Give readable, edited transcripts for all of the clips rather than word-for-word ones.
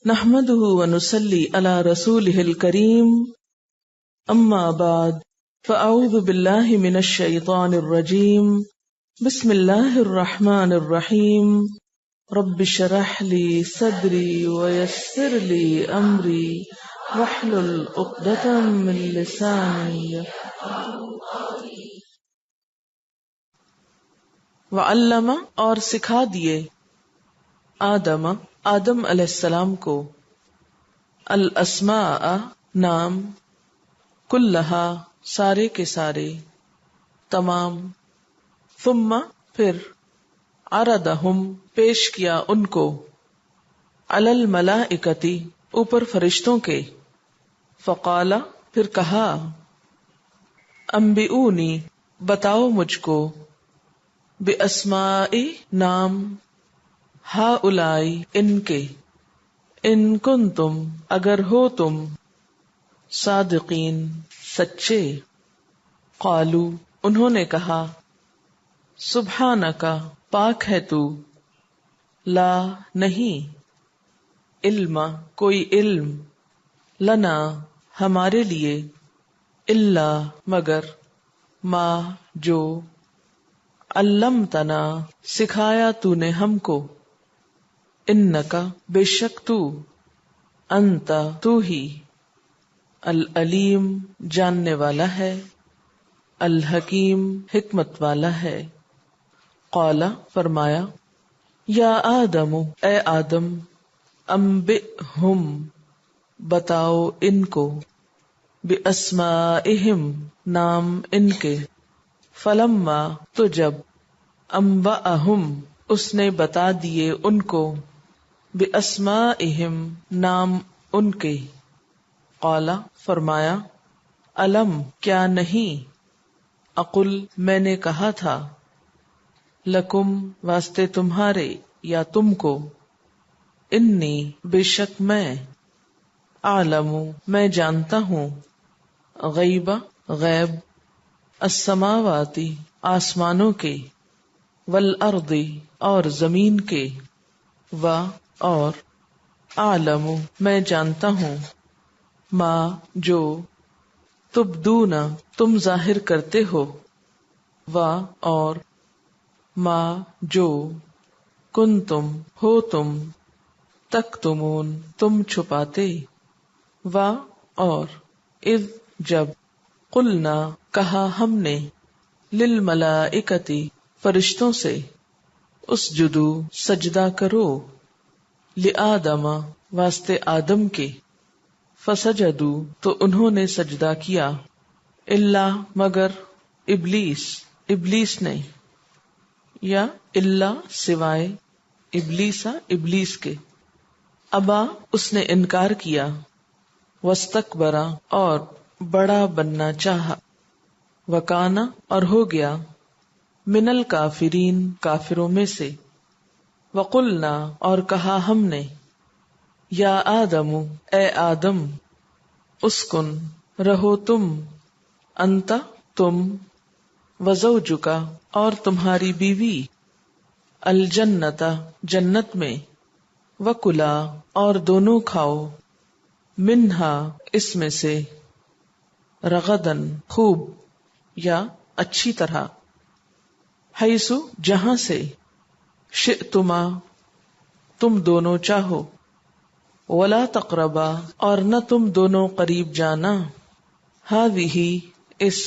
نحمده ونصلي على رسوله الكريم اما بعد فاعوذ بالله من الشيطان الرجيم بسم الله الرحمن الرحيم رب اشرح لي صدري ويسر لي امري واحلل عقدة من لساني وعلم اور سکھا دیے آدم علیہ السلام کو الاسماء نام کلہا سارے کے سارے تمام ثم پھر عرضہم پیش کیا ان کو علی الملائکتی اوپر فرشتوں کے فقال پھر کہا انبئونی بتاؤ مجھ کو باسماء نام ہؤلاء ان کے ان کنتم اگر ہو تم صادقین سچے قالو انہوں نے کہا سبحانک پاک ہے تو لا نہیں علم کوئی علم لنا ہمارے لیے الا مگر ما جو علمتنا سکھایا تو نے ہم کو انکا بے شک تو انت تو ہی العلیم جاننے والا ہے الحکیم حکمت والا ہے قال فرمایا یا آدم اے آدم انبئہم بتاؤ ان کو باسمائہم نام ان کے فلما تو جب انبأہم اس نے بتا دیے ان کو باسمائہم نام ان کے قال فرمایا الم کیا نہیں اقل میں نے کہا تھا لکم واسطے تمہارے یا تم کو انی بے شک میں اعلم میں جانتا ہوں غیب غیب السماواتی آسمانوں کے والارض اور زمین کے و اور اعلم میں جانتا ہوں ما جو تبدون تم ظاہر کرتے ہو و اور ما جو کنتم ہو تم تکتمون تم چھپاتے و اور اذ جب قلنا کہا ہم نے للملائکتی فرشتوں سے اسجدو سجدہ کرو لآدم واسطے آدم کے فسجدو تو انہوں نے سجدہ کیا الا مگر ابلیس نے یا الا سوائے ابلیس کے ابا اس نے انکار کیا واستکبرا اور بڑا بننا چاہا وکانا اور ہو گیا من الکافرین کافروں میں سے وقلنا اور کہا ہم نے یا آدم اے آدم اسکن رہو تم انت تم وزوجکا اور تمہاری بیوی الجنت جنت میں وکلا اور دونوں کھاؤ منہا اس میں سے رغدن خوب یا اچھی طرح حیثو جہاں سے شئتما تم دونوں چاہو ولا تقربا اور نہ تم دونوں قریب جانا ہذہ اس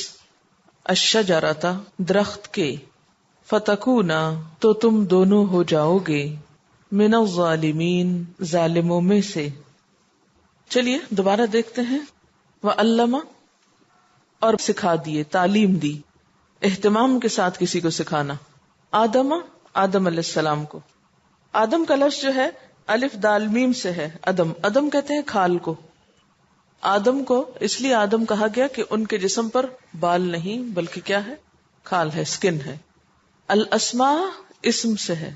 الشجرۃ درخت کے فتکونا تو تم دونوں ہو جاؤ گے من الظالمین ظالموں میں سے. چلیے دوبارہ دیکھتے ہیں. وعلم اور سکھا دیے تعلیم دی اہتمام کے ساتھ کسی کو سکھانا. آدم علیہ السلام کو. آدم کا لفظ جو ہے الف دال میم سے ہے. ادم کہتے ہیں کھال کو. آدم کو اس لیے آدم کہا گیا کہ ان کے جسم پر بال نہیں بلکہ کیا ہے کھال ہے سکن ہے. الاسماء اسم سے ہے.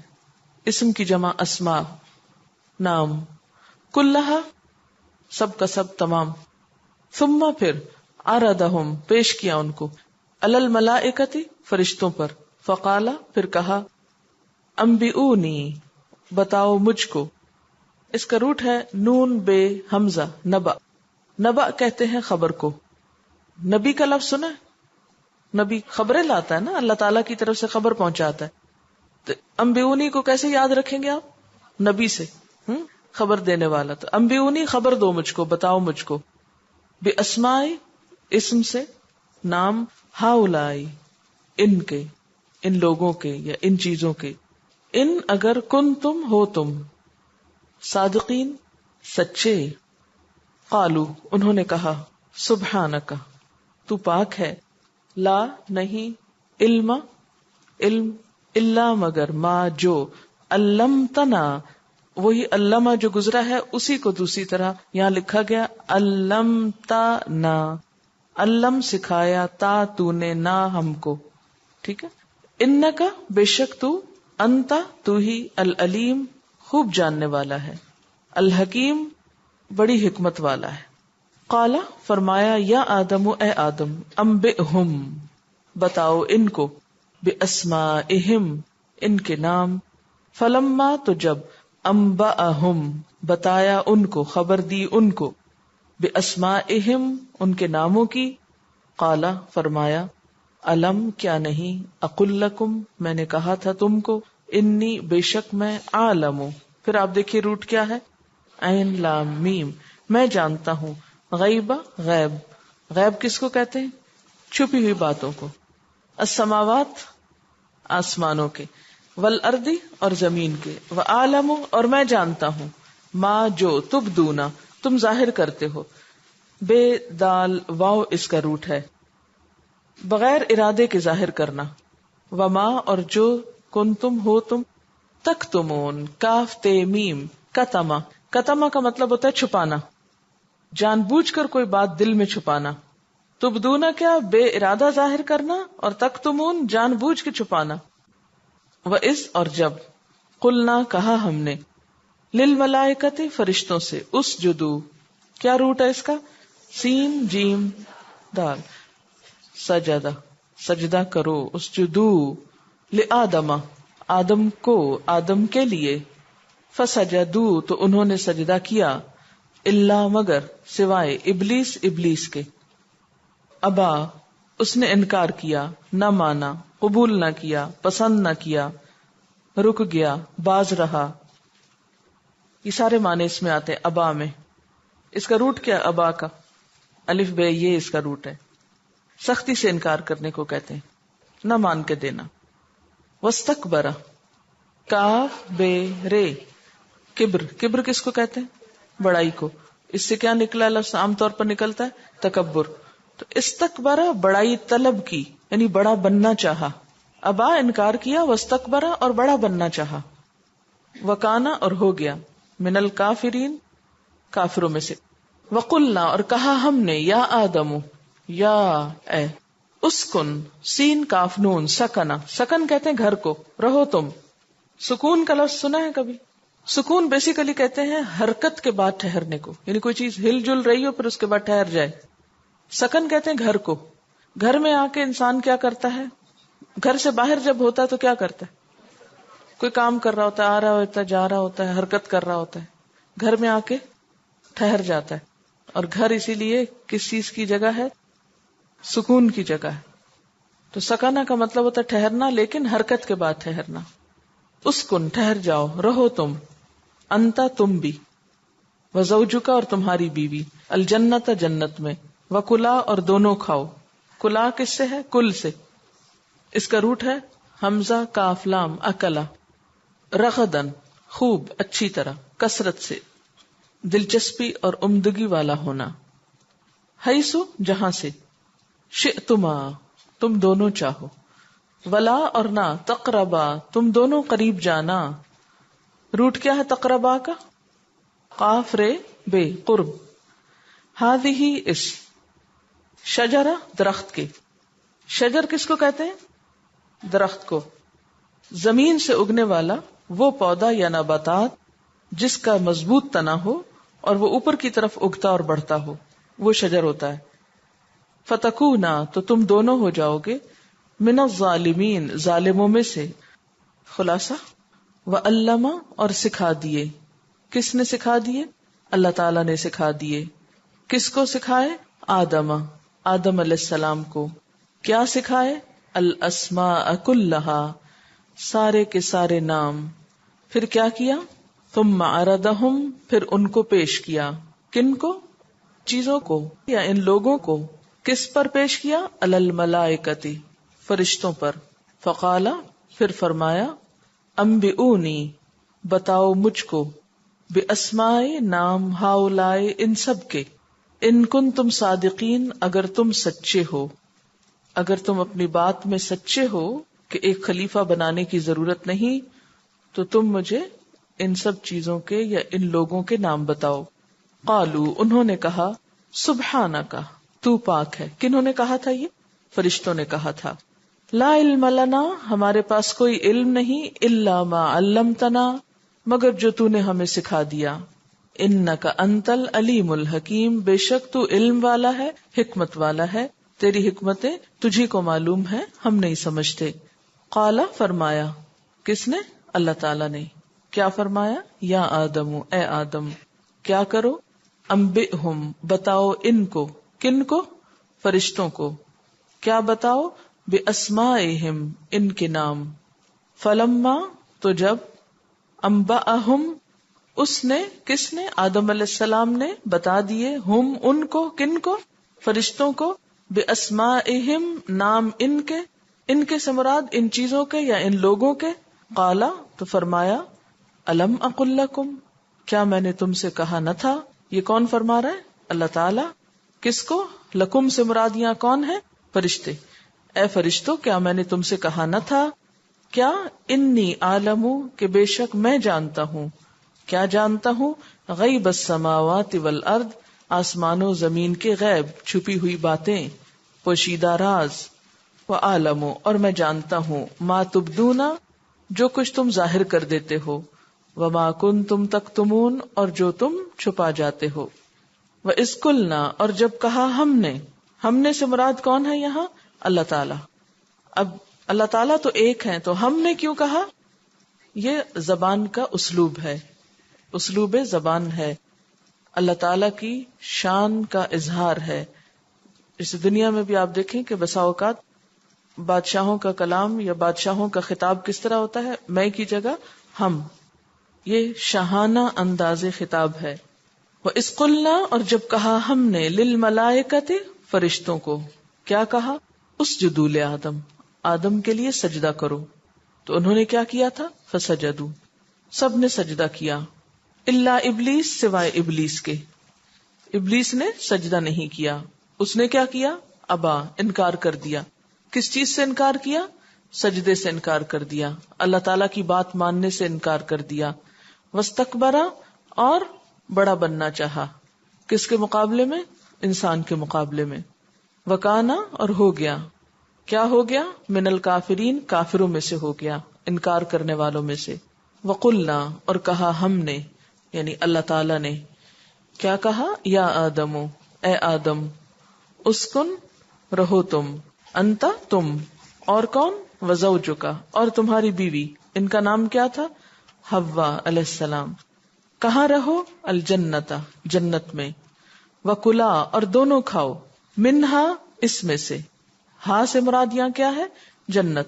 اسم کی جمع اسماء نام. کلہا سب کا سب تمام. ثم پھر عرضہم پیش کیا ان کو علی الملائکتی فرشتوں پر. فقالا پھر کہا انبئونی بتاؤ مجھ کو اس کا روٹ ہے نون بے حمزہ نبا. نبا کہتے ہیں خبر کو. نبی کا لفظ سنا ہے؟ نبی خبریں لاتا ہے نا، اللہ تعالیٰ کی طرف سے خبر پہنچاتا ہے. تو انبیونی کو کیسے یاد رکھیں گے آپ؟ نبی سے خبر دینے والا. تو انبیونی خبر دو مجھ کو، بتاؤ مجھ کو. بے اسمائی اسم سے، نام، ہاؤلائی ان کے، ان لوگوں کے یا ان چیزوں کے. ان اگر کن تم ہو تم، صادقین سچے. قالو انہوں نے کہا، سبحانک تو پاک ہے، لا نہیں، علم علم، الا مگر، ما جو، علمتنا وہی علامہ جو گزرا ہے اسی کو دوسری طرح یہاں لکھا گیا علمتنا. علم سکھایا، تا تو نے، نا ہم کو. ٹھیک ہے. انکا بے شک تو، انتا تو ہی، العلیم خوب جاننے والا ہے، الحکیم بڑی حکمت والا ہے. قالا فرمایا، یا آدم اے آدم، انبئہم بتاؤ ان کو، باسمائہم ان کے نام. فلما تو جب، انبأہم بتایا ان کو، خبر دی ان کو، باسمائہم ان کے ناموں کی. قالا فرمایا، الم کیا نہیں، اقل لکم میں نے کہا تھا تم کو، انی بے شک میں، عالم. پھر آپ دیکھیے روٹ کیا ہے، عین لام میم، میں جانتا ہوں، غیبہ غیب. غیب کس کو کہتے ہیں؟ چھپی ہوئی باتوں کو. السماوات آسمانوں کے، والارض اور زمین کے، وعالم اور میں جانتا ہوں، ما جو، تبدونا تم ظاہر کرتے ہو. بے دال واو اس کا روٹ ہے، بغیر ارادے کے ظاہر کرنا. وما اور جو، کن تم ہو تم، تکتمون کاف تے میم، کتما. کتما کا مطلب ہوتا ہے چھپانا، جان بوجھ کر کوئی بات دل میں چھپانا. تبدونا کیا، بے ارادہ ظاہر کرنا، اور تکتمون جان بوجھ کے چھپانا. وَإِذْ اور جب، قلنا کہا ہم نے، للملائکۃ فرشتوں سے، اسجدو کیا روٹ ہے اس کا، سین جیم دال، سجدہ سجدہ کرو، اسجدو لآدم آدم کو، آدم کے لیے. فسجدو تو انہوں نے سجدہ کیا، الا مگر، سوائے، ابلیس ابلیس کے. ابا اس نے انکار کیا، نہ مانا، قبول نہ کیا، پسند نہ کیا، رک گیا، باز رہا. یہ سارے معنی اس میں آتے ہیں ابا میں. اس کا روٹ کیا ابا کا، الف بے، یہ اس کا روٹ ہے. سختی سے انکار کرنے کو کہتے ہیں، نہ مان کے دینا. واستکبر کاف بے رے، کبر. کبر کس کو کہتے ہیں؟ بڑائی کو. اس سے کیا نکلا لفظ عام طور پر نکلتا ہے تکبر. تو استکبر بڑائی طلب کی، یعنی بڑا بننا چاہا. ابا انکار کیا، واستکبر اور بڑا بننا چاہا. وکانا اور ہو گیا، من الکافرین کافروں میں سے. وقلنا اور کہا ہم نے، یا آدم یا اے، اسکن سین کاف نون، سکنا سکن کہتے ہیں گھر کو، رہو تم. سکون کا لفظ سنا ہے کبھی؟ سکون بیسیکلی کہتے ہیں حرکت کے بعد ٹھہرنے کو، یعنی کوئی چیز ہل جل رہی ہو پھر اس کے بعد ٹھہر جائے. سکن کہتے ہیں گھر کو. گھر میں آ کے انسان کیا کرتا ہے؟ گھر سے باہر جب ہوتا ہے تو کیا کرتا ہے؟ کوئی کام کر رہا ہوتا ہے، آ رہا ہوتا ہے، جا رہا ہوتا ہے، حرکت کر رہا ہوتا ہے. گھر میں آ کے ٹھہر جاتا ہے. اور گھر اسی لیے کس چیز کی جگہ ہے؟ سکون کی جگہ ہے. تو سکنا کا مطلب ہوتا ہے ٹھہرنا، لیکن حرکت کے بعد ٹھہرنا. اسکن ٹھہر جاؤ، رہو تم، انتا تم بھی، وزوجکا اور تمہاری بیوی، الجنت جنت میں، وکلا اور دونوں کھاؤ. کلا کس سے ہے؟ کل سے. اس کا روٹ ہے حمزہ کاف لام، اکلا. رغدن خوب، اچھی طرح، کثرت سے، دلچسپی اور عمدگی والا ہونا. حیثو جہاں سے، شئتما تم دونوں چاہو، ولا اور نہ، تقربا تم دونوں قریب جانا. روٹ کیا ہے تقربا کا؟ قاف رے بے، قرب. ہذہ اس، شجرہ درخت کے. شجر کس کو کہتے ہیں؟ درخت کو. زمین سے اگنے والا وہ پودا یا نباتات جس کا مضبوط تنا ہو اور وہ اوپر کی طرف اگتا اور بڑھتا ہو، وہ شجر ہوتا ہے. فتکونا تو تم دونوں ہو جاؤ گے، من الظالمین ظالموں میں سے. خلاصہ، وعلم اور سکھا دیے، کس نے سکھا دیے؟ اللہ تعالیٰ نے سکھا دیے. کس کو سکھائے؟ آدم علیہ السلام کو. کیا سکھائے؟ الاسماء کلہا، سارے کے سارے نام. پھر کیا کیا؟ ثم عرضہم، پھر ان کو پیش کیا. کن کو؟ چیزوں کو یا ان لوگوں کو. کس پر پیش کیا؟ علی الملائکتی، فرشتوں پر. فقال، پھر فرمایا، انبئونی، بتاؤ مجھ کو، باسماء، نام، ہاؤلائے، ان سب کے، ان کنتم صادقین، اگر تم سچے ہو، اگر تم اپنی بات میں سچے ہو کہ ایک خلیفہ بنانے کی ضرورت نہیں، تو تم مجھے ان سب چیزوں کے یا ان لوگوں کے نام بتاؤ. قالو، انہوں نے کہا، سبحانک، تو پاک ہے. کنہوں نے کہا تھا؟ یہ فرشتوں نے کہا تھا. لا علم لنا، ہمارے پاس کوئی علم نہیں، الا ما علمتنا، مگر جو تو نے ہمیں سکھا دیا. انک انت العلیم الحکیم، بے شک تو علم والا ہے، حکمت والا ہے، تیری حکمتیں تجھی کو معلوم ہے، ہم نہیں سمجھتے. قال، فرمایا. کس نے؟ اللہ تعالیٰ نے. کیا فرمایا؟ یا آدم، اے آدم، کیا کرو؟ انبئہم، بتاؤ ان کو. کن کو؟ فرشتوں کو. کیا بتاؤ؟ باسمائہم، ان کے نام. فلما، تو جب، انبأہم، اس نے، کس نے؟ آدم علیہ السلام نے بتا دیے، ہم، ان کو. کن کو؟ فرشتوں کو. باسمائہم، نام ان کے سے مراد ان چیزوں کے یا ان لوگوں کے. قالا، تو فرمایا، الم اقل لکم، کیا میں نے تم سے کہا نہ تھا؟ یہ کون فرما رہا ہے؟ اللہ تعالی. کس کو؟ لکم سے مراد یہاں کون ہے؟ فرشتے. اے فرشتوں، کیا میں نے تم سے کہا نہ تھا؟ کیا؟ انی عالم، کہ بے شک میں جانتا ہوں. کیا جانتا ہوں؟ غیب السماوات والارض، آسمان و زمین کے غیب، چھپی ہوئی باتیں، پوشیدہ راز. وعالم، اور میں جانتا ہوں، ما تبدون، جو کچھ تم ظاہر کر دیتے ہو. وما کنتم تکتمون، اور جو تم چھپا جاتے ہو. وَإِذْ قُلْنَا، اور جب کہا ہم نے سے مراد کون ہے یہاں؟ اللہ تعالی. اب اللہ تعالیٰ تو ایک ہے، تو ہم نے کیوں کہا؟ یہ زبان کا اسلوب ہے، اسلوب زبان ہے، اللہ تعالیٰ کی شان کا اظہار ہے. اس دنیا میں بھی آپ دیکھیں کہ بسا اوقات بادشاہوں کا کلام یا بادشاہوں کا خطاب کس طرح ہوتا ہے؟ میں کی جگہ ہم. یہ شاہانہ انداز خطاب ہے. وَإِذْ قُلْنَا، اور جب کہا ہم نے، لِلْمَلَائِكَةِ، فرشتوں کو. کیا کہا؟ اسجدوا لآدم، آدم کے لیے سجدہ کرو. تو انہوں نے کیا کیا تھا؟ فسجدوا، سب نے سجدہ کیا. الا ابلیس، سوائے ابلیس کے. ابلیس نے سجدہ نہیں کیا. اس نے کیا کیا؟ ابا، انکار کر دیا. کس چیز سے انکار کیا؟ سجدے سے انکار کر دیا، اللہ تعالیٰ کی بات ماننے سے انکار کر دیا. واستکبر، اور بڑا بننا چاہا. کس کے مقابلے میں؟ انسان کے مقابلے میں. وکانا، اور ہو گیا. کیا ہو گیا؟ من الکافرین، کافروں میں سے ہو گیا، انکار کرنے والوں میں سے. وقلنا، اور کہا ہم نے، یعنی اللہ تعالیٰ نے. کیا کہا؟ یا آدم، اے آدم، اسکن، رہو تم، انت، تم، اور کون؟ وزوجکا، اور تمہاری بیوی. ان کا نام کیا تھا؟ حوا علیہ السلام. کہاں رہو؟ الجنت، جنت میں. وکلا، اور دونوں کھاؤ، منہا، اس میں سے. ہاں سے مراد یہاں کیا ہے؟ جنت.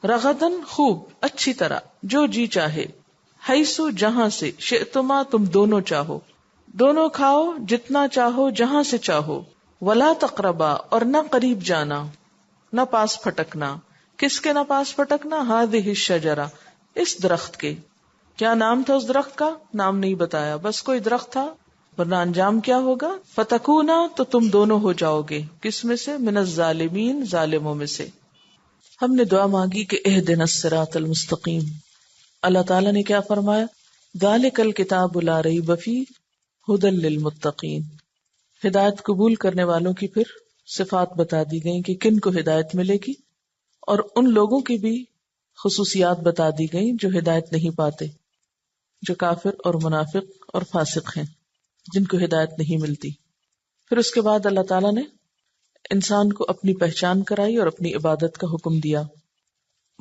رغدن، خوب، اچھی طرح، جو جی چاہے. حیثو، جہاں سے. شئتما، تم دونوں چاہو. دونوں کھاؤ جتنا چاہو، جہاں سے چاہو. ولا تقربا، اور نہ قریب جانا، نہ پاس پھٹکنا. کس کے نہ پاس پھٹکنا؟ ہذہ الشجرہ، اس درخت کے. کیا نام تھا اس درخت کا؟ نام نہیں بتایا، بس کوئی درخت تھا. ورنہ انجام کیا ہوگا؟ فتکونا، تو تم دونوں ہو جاؤ گے. کس میں سے؟ من الظالمین، ظالموں میں سے. ہم نے دعا مانگی کہ اہدنا الصراط المستقیم. اللہ تعالیٰ نے کیا فرمایا؟ ذالک الکتاب لا ریب فیہ ھدی للمتقین. ہدایت قبول کرنے والوں کی پھر صفات بتا دی گئیں کہ کن کو ہدایت ملے گی، اور ان لوگوں کی بھی خصوصیات بتا دی گئیں جو ہدایت نہیں پاتے، جو کافر اور منافق اور فاسق ہیں، جن کو ہدایت نہیں ملتی. پھر اس کے بعد اللہ تعالیٰ نے انسان کو اپنی پہچان کرائی اور اپنی عبادت کا حکم دیا.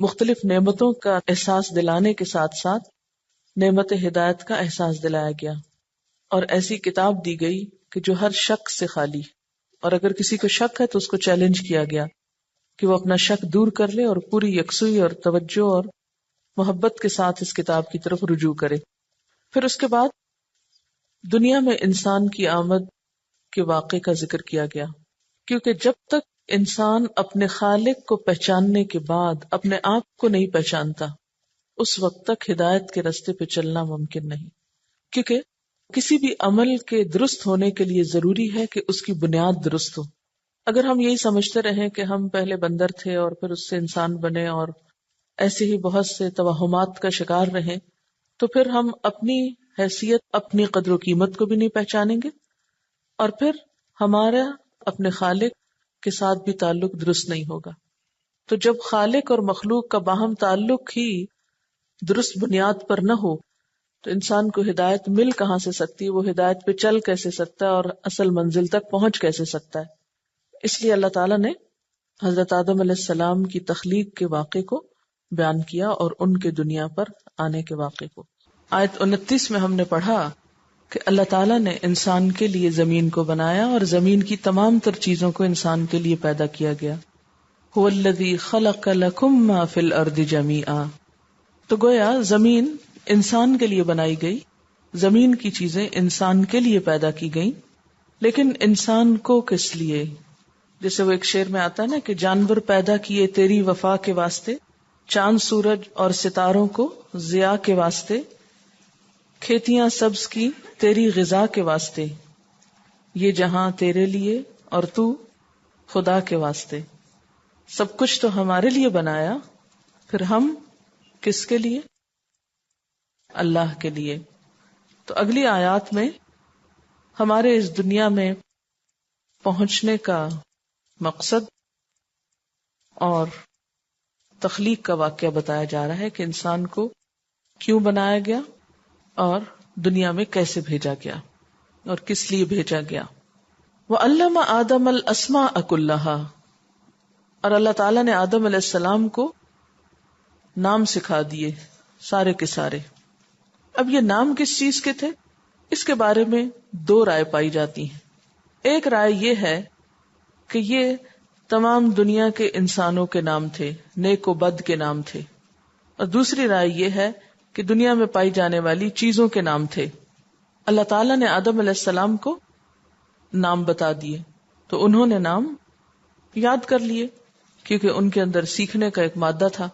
مختلف نعمتوں کا احساس دلانے کے ساتھ ساتھ نعمت ہدایت کا احساس دلایا گیا، اور ایسی کتاب دی گئی کہ جو ہر شک سے خالی، اور اگر کسی کو شک ہے تو اس کو چیلنج کیا گیا کہ وہ اپنا شک دور کر لے اور پوری یکسوئی اور توجہ اور محبت کے ساتھ اس کتاب کی طرف رجوع کرے۔ پھر اس کے بعد دنیا میں انسان کی آمد کے واقعے کا ذکر کیا گیا، کیونکہ جب تک انسان اپنے خالق کو پہچاننے کے بعد اپنے آپ کو نہیں پہچانتا، اس وقت تک ہدایت کے راستے پہ چلنا ممکن نہیں، کیونکہ کسی بھی عمل کے درست ہونے کے لیے ضروری ہے کہ اس کی بنیاد درست ہو۔ اگر ہم یہی سمجھتے رہیں کہ ہم پہلے بندر تھے اور پھر اس سے انسان بنے اور ایسے ہی بہت سے توہمات کا شکار رہیں، تو پھر ہم اپنی حیثیت، اپنی قدر و قیمت کو بھی نہیں پہچانیں گے، اور پھر ہمارا اپنے خالق کے ساتھ بھی تعلق درست نہیں ہوگا۔ تو جب خالق اور مخلوق کا باہم تعلق ہی درست بنیاد پر نہ ہو تو انسان کو ہدایت مل کہاں سے سکتی ہے، وہ ہدایت پہ چل کیسے سکتا ہے اور اصل منزل تک پہنچ کیسے سکتا ہے۔ اس لیے اللہ تعالیٰ نے حضرت آدم علیہ السلام کی تخلیق کے واقعے کو بیان کیا اور ان کے دنیا پر آنے کے واقعے کو۔ آیت 29 میں ہم نے پڑھا کہ اللہ تعالیٰ نے انسان کے لیے زمین کو بنایا اور زمین کی تمام تر چیزوں کو انسان کے لیے پیدا کیا گیا۔ هو الذی خلق لکم ما فی الارض جمیعا، تو گویا زمین انسان کے لیے بنائی گئی، زمین کی چیزیں انسان کے لیے پیدا کی گئیں، لیکن انسان کو کس لیے؟ جیسے وہ ایک شعر میں آتا ہے نا کہ جانور پیدا کیے تیری وفا کے واسطے، چاند سورج اور ستاروں کو ضیاء کے واسطے، کھیتیاں سبز کی تیری غذا کے واسطے، یہ جہاں تیرے لیے اور تو خدا کے واسطے۔ سب کچھ تو ہمارے لیے بنایا، پھر ہم کس کے لیے؟ اللہ کے لیے۔ تو اگلی آیات میں ہمارے اس دنیا میں پہنچنے کا مقصد اور تخلیق کا واقعہ بتایا جا رہا ہے کہ انسان کو کیوں بنایا گیا اور دنیا میں کیسے بھیجا گیا اور کس لیے بھیجا گیا۔ وَعَلَّمَ آدَمَ الْأَسْمَاءَ كُلَّهَا، اور اللہ تعالیٰ نے آدم علیہ السلام کو نام سکھا دیے سارے کے سارے۔ اب یہ نام کس چیز کے تھے، اس کے بارے میں دو رائے پائی جاتی ہیں۔ ایک رائے یہ ہے کہ یہ تمام دنیا کے انسانوں کے نام تھے، نیک و بد کے نام تھے، اور دوسری رائے یہ ہے کہ دنیا میں پائی جانے والی چیزوں کے نام تھے۔ اللہ تعالیٰ نے آدم علیہ السلام کو نام بتا دیے تو انہوں نے نام یاد کر لیے، کیونکہ ان کے اندر سیکھنے کا ایک مادہ تھا۔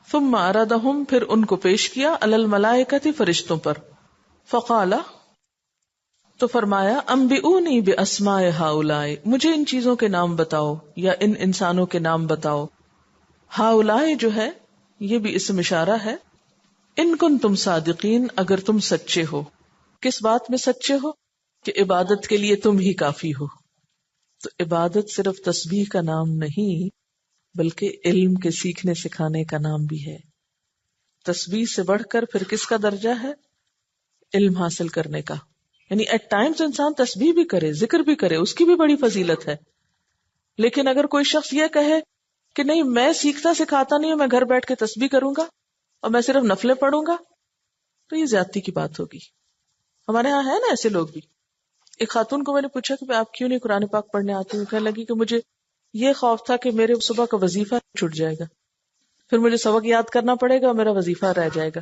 ثم عرضهم، پھر ان کو پیش کیا، علی الملائکۃ، فرشتوں پر، فقال، تو فرمایا، انبئونی باسماء ہؤلاء، مجھے ان چیزوں کے نام بتاؤ یا ان انسانوں کے نام بتاؤ۔ ہؤلاء جو ہے یہ بھی اسم اشارہ ہے، ان کنتم صادقین، اگر تم سچے ہو۔ کس بات میں سچے ہو؟ کہ عبادت کے لیے تم ہی کافی ہو۔ تو عبادت صرف تسبیح کا نام نہیں بلکہ علم کے سیکھنے سکھانے کا نام بھی ہے۔ تسبیح سے بڑھ کر پھر کس کا درجہ ہے؟ علم حاصل کرنے کا۔ یعنی ایٹ ٹائمز انسان تسبیح بھی کرے، ذکر بھی کرے، اس کی بھی بڑی فضیلت ہے، لیکن اگر کوئی شخص یہ کہے کہ نہیں میں سیکھتا سکھاتا نہیں ہوں، میں گھر بیٹھ کے تسبیح کروں گا اور میں صرف نفلیں پڑھوں گا، تو یہ زیادتی کی بات ہوگی۔ ہمارے ہاں ہے نا ایسے لوگ بھی۔ ایک خاتون کو میں نے پوچھا کہ آپ کیوں نہیں قرآن پاک پڑھنے آتی ہوں، کہنے لگی کہ مجھے یہ خوف تھا کہ میرے صبح کا وظیفہ چھوٹ جائے گا، پھر مجھے سبق یاد کرنا پڑے گا اور میرا وظیفہ رہ جائے گا،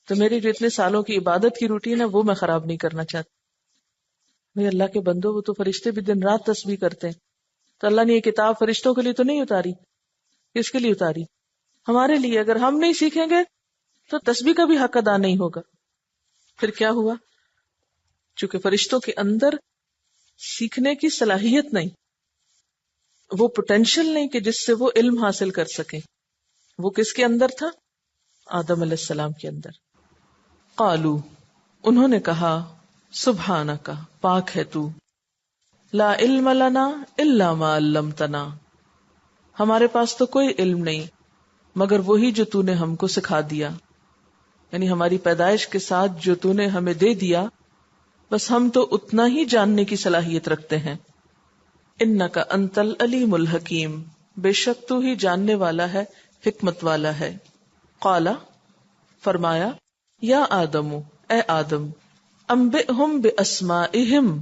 تو میری جو اتنے سالوں کی عبادت کی روٹین ہے وہ میں خراب نہیں کرنا چاہتی۔ بھئی اللہ کے بندو، وہ تو فرشتے بھی دن رات تسبیح کرتے ہیں، تو اللہ نے یہ کتاب فرشتوں کے لیے تو نہیں اتاری، کس کے لیے اتاری؟ ہمارے لیے۔ اگر ہم نہیں سیکھیں گے تو تسبیح کا بھی حق ادا نہیں ہوگا۔ پھر کیا ہوا؟ چونکہ فرشتوں کے اندر سیکھنے کی صلاحیت نہیں، وہ پوٹینشل نہیں کہ جس سے وہ علم حاصل کر سکیں، وہ کس کے اندر تھا؟ آدم علیہ السلام کے اندر۔ قالو، انہوں نے کہا، سبحانک، پاک ہے تو، لا علم لنا الا ما علمتنا، ہمارے پاس تو کوئی علم نہیں مگر وہی جو تو نے ہم کو سکھا دیا، یعنی ہماری پیدائش کے ساتھ جو تو نے ہمیں دے دیا، بس ہم تو اتنا ہی جاننے کی صلاحیت رکھتے ہیں۔ انک انت العلیم الحکیم، بے شک تو ہی جاننے والا ہے، حکمت والا ہے۔ قال، فرمایا، یا آدم، اے آدم، انبئہم باسمائہم،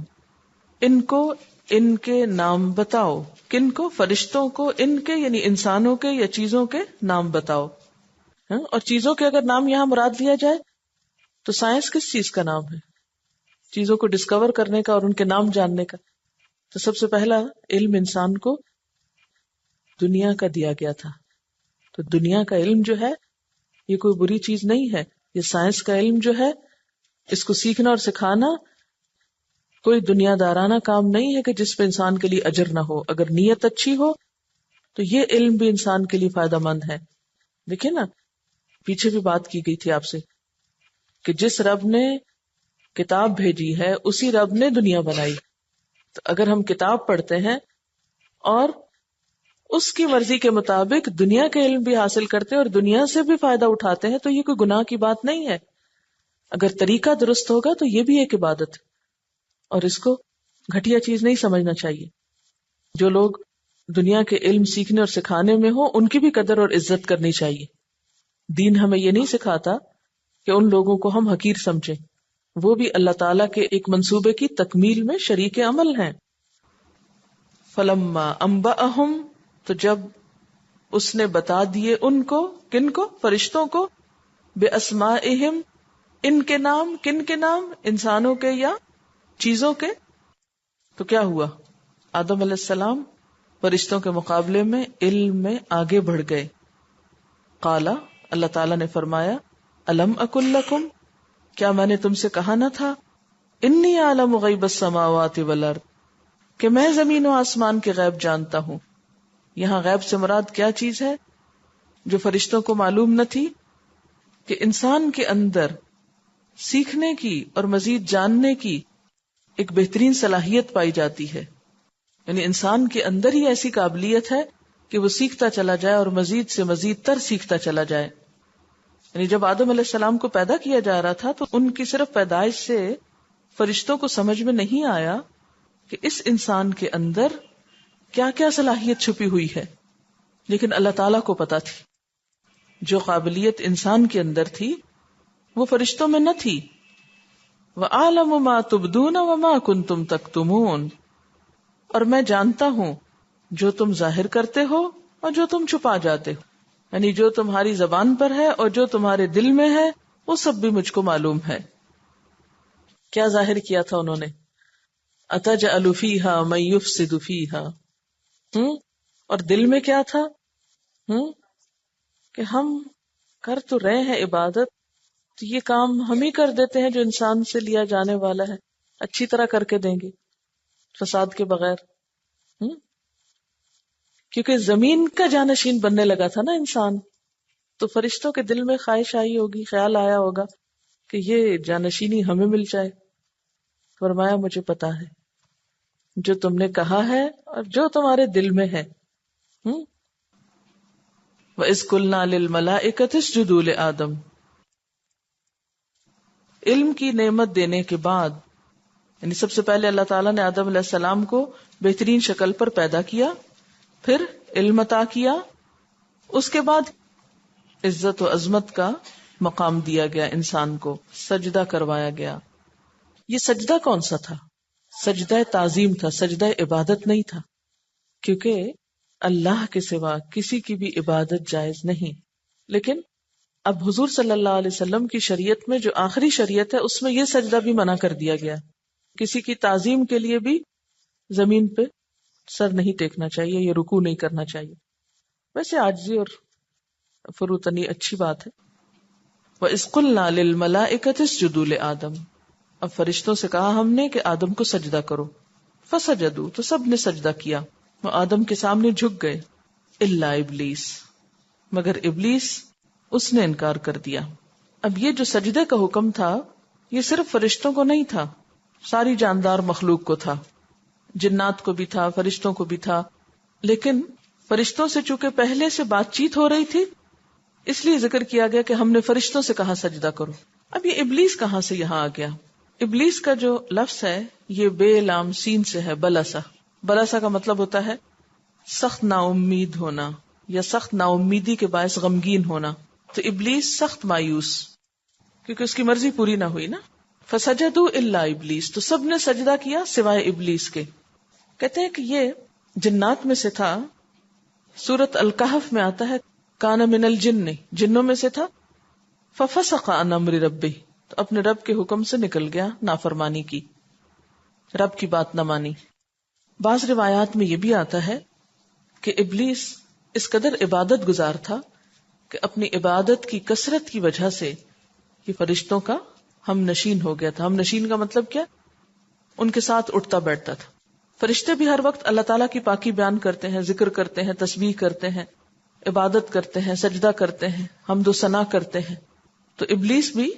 ان کو ان کے نام بتاؤ. کن کو؟ فرشتوں کو. ان کے یعنی انسانوں کے یا چیزوں کے نام بتاؤ. اور چیزوں کے اگر نام یہاں مراد لیا جائے تو سائنس کس چیز کا نام ہے؟ چیزوں کو ڈسکور کرنے کا اور ان کے نام جاننے کا. تو سب سے پہلا علم انسان کو دنیا کا دیا گیا تھا. تو دنیا کا علم جو ہے یہ کوئی بری چیز نہیں ہے. یہ سائنس کا علم جو ہے اس کو سیکھنا اور سکھانا کوئی دنیا دارانہ کام نہیں ہے کہ جس پہ انسان کے لیے اجر نہ ہو. اگر نیت اچھی ہو تو یہ علم بھی انسان کے لیے فائدہ مند ہے. دیکھیں نا، پیچھے بھی بات کی گئی تھی آپ سے کہ جس رب نے کتاب بھیجی ہے اسی رب نے دنیا بنائی. تو اگر ہم کتاب پڑھتے ہیں اور اس کی مرضی کے مطابق دنیا کے علم بھی حاصل کرتے ہیں اور دنیا سے بھی فائدہ اٹھاتے ہیں تو یہ کوئی گناہ کی بات نہیں ہے. اگر طریقہ درست ہوگا تو یہ بھی ایک عبادت ہے اور اس کو گھٹیا چیز نہیں سمجھنا چاہیے. جو لوگ دنیا کے علم سیکھنے اور سکھانے میں ہوں ان کی بھی قدر اور عزت کرنی چاہیے. دین ہمیں یہ نہیں سکھاتا کہ ان لوگوں کو ہم حقیر سمجھیں، وہ بھی اللہ تعالیٰ کے ایک منصوبے کی تکمیل میں شریک عمل ہیں. فلما انبأہم، تو جب اس نے بتا دیے ان کو، کن کو؟ فرشتوں کو، باسمائہم، ان کے نام. کن کے نام؟ انسانوں کے یا چیزوں کے. تو کیا ہوا؟ آدم علیہ السلام فرشتوں کے مقابلے میں علم میں آگے بڑھ گئے. قالا، اللہ تعالیٰ نے فرمایا، الم اقل لکم، کیا میں نے تم سے کہا نہ تھا، انی اعلم غیب السماوات والارض، کہ میں زمین و آسمان کے غیب جانتا ہوں. یہاں غیب سے مراد کیا چیز ہے جو فرشتوں کو معلوم نہ تھی؟ کہ انسان کے اندر سیکھنے کی اور مزید جاننے کی ایک بہترین صلاحیت پائی جاتی ہے. یعنی انسان کے اندر ہی ایسی قابلیت ہے کہ وہ سیکھتا چلا جائے اور مزید سے مزید تر سیکھتا چلا جائے. یعنی جب آدم علیہ السلام کو پیدا کیا جا رہا تھا تو ان کی صرف پیدائش سے فرشتوں کو سمجھ میں نہیں آیا کہ اس انسان کے اندر کیا کیا صلاحیت چھپی ہوئی ہے، لیکن اللہ تعالیٰ کو پتا تھی. جو قابلیت انسان کے اندر تھی وہ فرشتوں میں نہ تھی. وَأَعْلَمُ مَا تُبْدُونَ وَمَا كُنْتُمْ تَكْتُمُونَ، اور میں جانتا ہوں جو تم ظاہر کرتے ہو اور جو تم چھپا جاتے ہو. یعنی جو تمہاری زبان پر ہے اور جو تمہارے دل میں ہے وہ سب بھی مجھ کو معلوم ہے. کیا ظاہر کیا تھا انہوں نے؟ أَتَجْعَلُ فِيهَا مَن يُفْسِدُ فِيهَا، اور دل میں کیا تھا؟ کہ ہم کر تو رہے ہیں عبادت، تو یہ کام ہم ہی کر دیتے ہیں جو انسان سے لیا جانے والا ہے، اچھی طرح کر کے دیں گے فساد کے بغیر. کیونکہ زمین کا جانشین بننے لگا تھا نا انسان، تو فرشتوں کے دل میں خواہش آئی ہوگی، خیال آیا ہوگا کہ یہ جانشینی ہمیں مل جائے. فرمایا مجھے پتا ہے جو تم نے کہا ہے اور جو تمہارے دل میں ہے. وَإِذْ قُلْنَا لِلْمَلَائِكَةِ اسْجُدُوا لِآدَمَ، علم کی نعمت دینے کے بعد، یعنی سب سے پہلے اللہ تعالیٰ نے آدم علیہ السلام کو بہترین شکل پر پیدا کیا، پھر علم عطا کیا، اس کے بعد عزت و عظمت کا مقام دیا گیا، انسان کو سجدہ کروایا گیا. یہ سجدہ کون سا تھا؟ سجدہ تعظیم تھا، سجدہ عبادت نہیں تھا، کیونکہ اللہ کے سوا کسی کی بھی عبادت جائز نہیں. لیکن اب حضور صلی اللہ علیہ وسلم کی شریعت میں جو آخری شریعت ہے اس میں یہ سجدہ بھی منع کر دیا گیا. کسی کی تعظیم کے لیے بھی زمین پہ سر نہیں ٹیکنا چاہیے، یہ رکوع نہیں کرنا چاہیے. ویسے عاجزی اور فروتنی اچھی بات ہے. وَإِذْ قُلْنَا لِلْمَلَائِكَةِ اسْجُدُوا لِآدَمَ، اب فرشتوں سے کہا ہم نے کہ آدم کو سجدہ کرو. فسجدوا، تو سب نے سجدہ کیا، وہ آدم کے سامنے جھک گئے. الا ابلیس، مگر ابلیس، اس نے انکار کر دیا. اب یہ جو سجدے کا حکم تھا یہ صرف فرشتوں کو نہیں تھا، ساری جاندار مخلوق کو تھا، جنات کو بھی تھا، فرشتوں کو بھی تھا. لیکن فرشتوں سے چونکہ پہلے سے بات چیت ہو رہی تھی اس لیے ذکر کیا گیا کہ ہم نے فرشتوں سے کہا سجدہ کرو. اب یہ ابلیس کہاں سے یہاں آ گیا؟ ابلیس کا جو لفظ ہے یہ بے لام سین سے ہے، بلسا. بلسا کا مطلب ہوتا ہے سخت نا امید ہونا یا سخت نا امیدی کے باعث غمگین ہونا. تو ابلیس سخت مایوس، کیونکہ اس کی مرضی پوری نہ ہوئی نا. فسجدوا الا ابلیس، تو سب نے سجدہ کیا سوائے ابلیس کے. کہتے ہیں کہ یہ جنات میں سے تھا. سورۃ الکہف میں آتا ہے کان من الجن، جنوں میں سے تھا. ففسق عن امر ربہ، تو اپنے رب کے حکم سے نکل گیا، نافرمانی کی، رب کی بات نہ مانی. بعض روایات میں یہ بھی آتا ہے کہ ابلیس اس قدر عبادت گزار تھا کہ اپنی عبادت کی کثرت کی وجہ سے یہ فرشتوں کا ہم نشین ہو گیا تھا. ہم نشین کا مطلب کیا؟ ان کے ساتھ اٹھتا بیٹھتا تھا. فرشتے بھی ہر وقت اللہ تعالیٰ کی پاکی بیان کرتے ہیں، ذکر کرتے ہیں، تسبیح کرتے ہیں، عبادت کرتے ہیں، سجدہ کرتے ہیں، حمد و ثنا کرتے ہیں. تو ابلیس بھی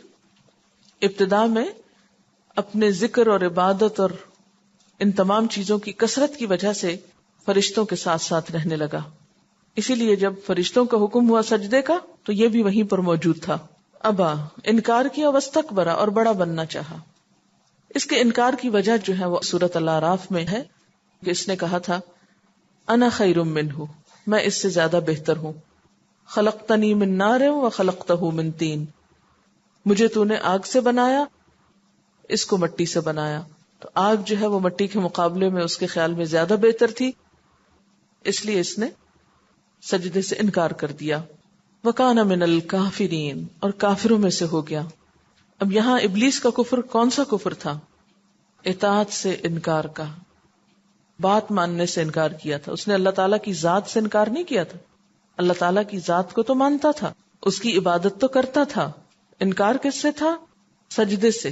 ابتدا میں اپنے ذکر اور عبادت اور ان تمام چیزوں کی کثرت کی وجہ سے فرشتوں کے ساتھ ساتھ رہنے لگا. اسی لیے جب فرشتوں کا حکم ہوا سجدے کا تو یہ بھی وہیں پر موجود تھا. ابا، انکار کیا، واستکبر، اور بڑا بننا چاہا. اس کے انکار کی وجہ جو ہے وہ سورۃ الاعراف میں ہے کہ اس نے کہا تھا انا خیر منہ، میں اس سے زیادہ بہتر ہوں. خلقتنی من نار وخلقتہ من طین، مجھے تو نے آگ سے بنایا، اس کو مٹی سے بنایا. تو آگ جو ہے وہ مٹی کے مقابلے میں اس کے خیال میں زیادہ بہتر تھی، اس لیے اس نے سجدے سے انکار کر دیا. وَكَانَ مِنَ الْكَافِرِينَ، اور کافروں میں سے ہو گیا. اب یہاں ابلیس کا کفر کون سا کفر تھا؟ اطاعت سے انکار کا، بات ماننے سے انکار کیا تھا. اس نے اللہ تعالیٰ کی ذات سے انکار نہیں کیا تھا، اللہ تعالیٰ کی ذات کو تو مانتا تھا، اس کی عبادت تو کرتا تھا. انکار کس سے تھا؟ سجدے سے.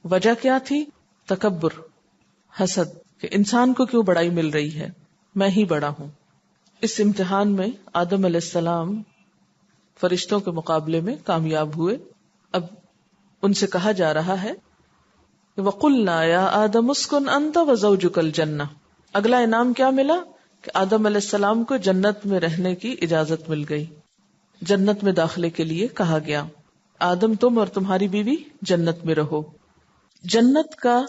وجہ کیا تھی؟ تکبر، حسد، کہ انسان کو کیوں بڑائی مل رہی ہے، میں ہی بڑا ہوں. اس امتحان میں آدم علیہ السلام فرشتوں کے مقابلے میں کامیاب ہوئے. اب ان سے کہا جا رہا ہے وَقُلْنَا يَا آدَمُ اسْكُنْ أَنْتَ وَزَوْجُكَ الْجَنَّةَ. اگلا انعام کیا ملا کہ آدم علیہ السلام کو جنت میں رہنے کی اجازت مل گئی، جنت میں داخلے کے لیے کہا گیا آدم تم اور تمہاری بیوی جنت میں رہو. جنت کا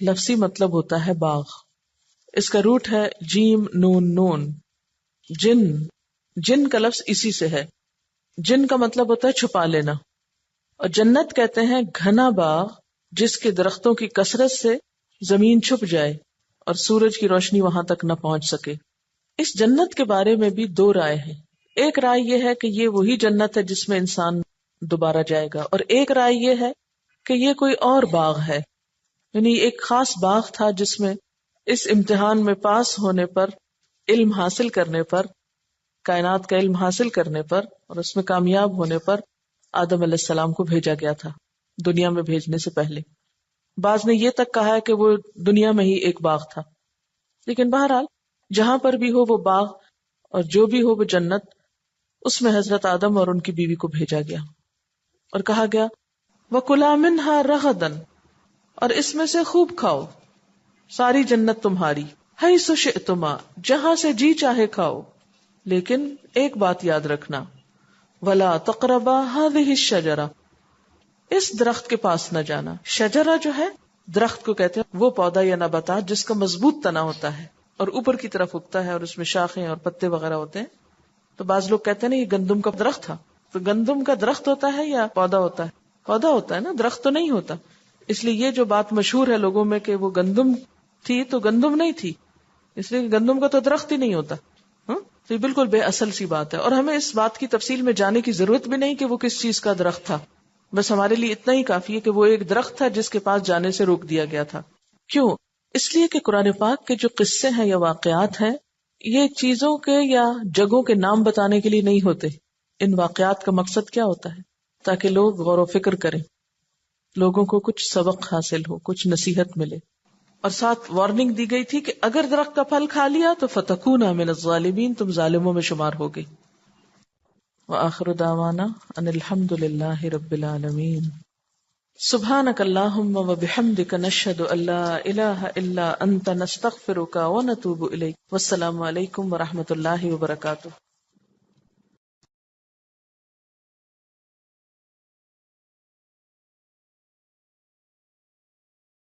لفظی مطلب ہوتا ہے باغ. اس کا روٹ ہے جیم نون نون. جن، جن کا لفظ اسی سے ہے. جن کا مطلب ہوتا ہے چھپا لینا، اور جنت کہتے ہیں گھنا باغ جس کے درختوں کی کثرت سے زمین چھپ جائے اور سورج کی روشنی وہاں تک نہ پہنچ سکے. اس جنت کے بارے میں بھی دو رائے ہیں. ایک رائے یہ ہے کہ یہ وہی جنت ہے جس میں انسان دوبارہ جائے گا، اور ایک رائے یہ ہے کہ یہ کوئی اور باغ ہے، یعنی ایک خاص باغ تھا جس میں اس امتحان میں پاس ہونے پر، علم حاصل کرنے پر، کائنات کا علم حاصل کرنے پر اور اس میں کامیاب ہونے پر آدم علیہ السلام کو بھیجا گیا تھا دنیا میں بھیجنے سے پہلے. بعض نے یہ تک کہا ہے کہ وہ دنیا میں ہی ایک باغ تھا، لیکن بہرحال جہاں پر بھی ہو وہ باغ اور جو بھی ہو وہ جنت، اس میں حضرت آدم اور ان کی بیوی کو بھیجا گیا اور کہا گیا وَكُلَا مِنْهَا رَغَدًا، اور اس میں سے خوب کھاؤ، ساری جنت تمہاری، حَيْثُ شِئْتُمَا، جہاں سے جی چاہے کھاؤ، لیکن ایک بات یاد رکھنا وَلَا تَقْرَبَا هَذِهِ الشَّجَرَةَ، اس درخت کے پاس نہ جانا. شجرہ جو ہے درخت کو کہتے ہیں وہ پودا یا نباتات جس کا مضبوط تنا ہوتا ہے اور اوپر کی طرف اگتا ہے اور اس میں شاخیں اور پتے وغیرہ ہوتے ہیں. تو بعض لوگ کہتے ہیں نا یہ گندم کا درخت تھا، تو گندم کا درخت ہوتا ہے یا پودا ہوتا ہے؟ پودا ہوتا ہے نا، درخت تو نہیں ہوتا. اس لیے یہ جو بات مشہور ہے لوگوں میں کہ وہ گندم تھی، تو گندم نہیں تھی، اس لیے گندم کا تو درخت ہی نہیں ہوتا. تو یہ بالکل بے اصل سی بات ہے، اور ہمیں اس بات کی تفصیل میں جانے کی ضرورت بھی نہیں کہ وہ کس چیز کا درخت تھا. بس ہمارے لیے اتنا ہی کافی ہے کہ وہ ایک درخت تھا جس کے پاس جانے سے روک دیا گیا تھا. کیوں؟ اس لیے کہ قرآن پاک کے جو قصے ہیں یا واقعات ہیں یہ چیزوں کے یا جگہوں کے نام بتانے کے لیے نہیں ہوتے. ان واقعات کا مقصد کیا ہوتا ہے؟ تاکہ لوگ غور و فکر کریں، لوگوں کو کچھ سبق حاصل ہو، کچھ نصیحت ملے. اور ساتھ وارننگ دی گئی تھی کہ اگر درخت کا پھل کھا لیا تو فَتَكُونَ مِنَ الظَّالِمِينَ، تم ظالموں میں شمار ہوگے. وآخر دعوانا ان الحمد للہ رب العالمین. سبحانک اللہم وبحمدک نشہد ان لا الہ الا انت نستغفرک ونتوب الیک. والسلام علیکم ورحمۃ اللہ وبرکاتہ.